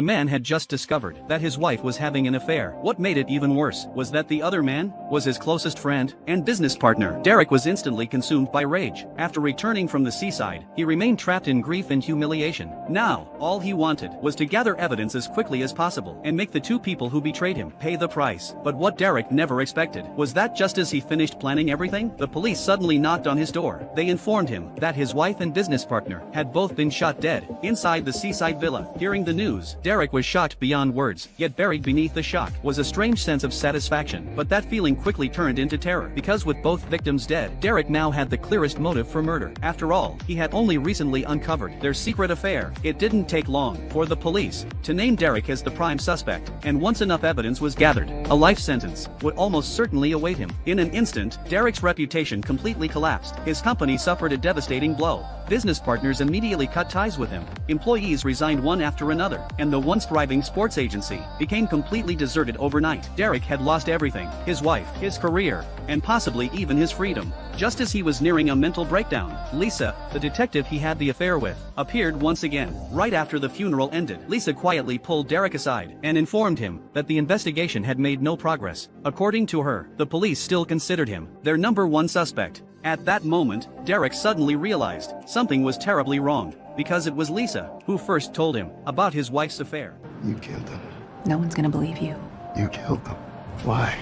The man had just discovered that his wife was having an affair. What made it even worse was that the other man was his closest friend and business partner. Derek was instantly consumed by rage. After returning from the seaside, he remained trapped in grief and humiliation. Now, all he wanted was to gather evidence as quickly as possible and make the two people who betrayed him pay the price. But what Derek never expected was that just as he finished planning everything, the police suddenly knocked on his door. They informed him that his wife and business partner had both been shot dead inside the seaside villa. Hearing the news, Derek was shocked beyond words, yet buried beneath the shock was a strange sense of satisfaction. But that feeling quickly turned into terror, because with both victims dead, Derek now had the clearest motive for murder. After all, he had only recently uncovered their secret affair. It didn't take long for the police to name Derek as the prime suspect, and once enough evidence was gathered, a life sentence would almost certainly await him. In an instant, Derek's reputation completely collapsed. His company suffered a devastating blow. Business partners immediately cut ties with him. Employees resigned one after another, and the once thriving sports agency became completely deserted overnight. Derek had lost everything: his wife, his career, and possibly even his freedom. Just as he was nearing a mental breakdown, Lisa, the detective he had the affair with, appeared once again. Right after the funeral ended, Lisa quietly pulled Derek aside and informed him that the investigation had made no progress. According to her, the police still considered him their #1 suspect. At that moment, Derek suddenly realized something was terribly wrong, because it was Lisa who first told him about his wife's affair. You killed them. No one's gonna believe you. You killed them. Why?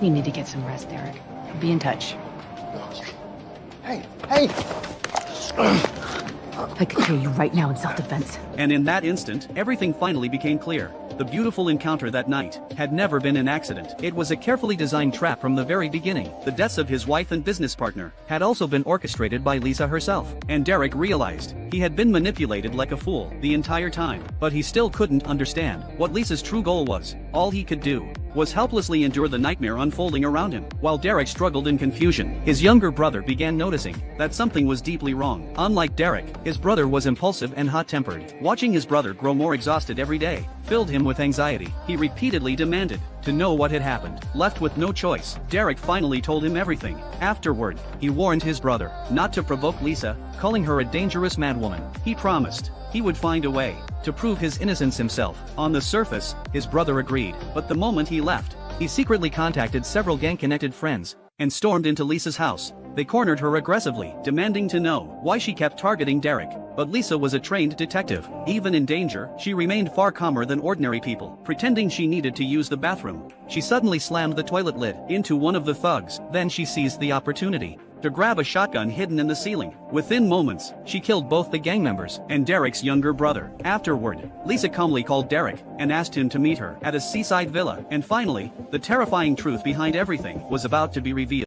You need to get some rest, Derek. Be in touch. Hey! Hey! I could kill you right now in self-defense. And in that instant, everything finally became clear. The beautiful encounter that night had never been an accident. It was a carefully designed trap from the very beginning. The deaths of his wife and business partner had also been orchestrated by Lisa herself. And Derek realized he had been manipulated like a fool the entire time. But he still couldn't understand what Lisa's true goal was. All he could do was helplessly endure the nightmare unfolding around him. While Derek struggled in confusion, his younger brother began noticing that something was deeply wrong. Unlike Derek, his brother was impulsive and hot-tempered. Watching his brother grow more exhausted every day filled him with anxiety. He repeatedly demanded to know what had happened. Left with no choice, Derek finally told him everything. Afterward, he warned his brother not to provoke Lisa, calling her a dangerous madwoman. He promised he would find a way to prove his innocence himself. On the surface, his brother agreed, but the moment he left, he secretly contacted several gang-connected friends and stormed into Lisa's house. They cornered her aggressively, demanding to know why she kept targeting Derek. But Lisa was a trained detective. Even in danger, she remained far calmer than ordinary people. Pretending she needed to use the bathroom, she suddenly slammed the toilet lid into one of the thugs. Then she seized the opportunity to grab a shotgun hidden in the ceiling. Within moments, she killed both the gang members and Derek's younger brother. Afterward, Lisa calmly called Derek and asked him to meet her at a seaside villa. And finally, the terrifying truth behind everything was about to be revealed.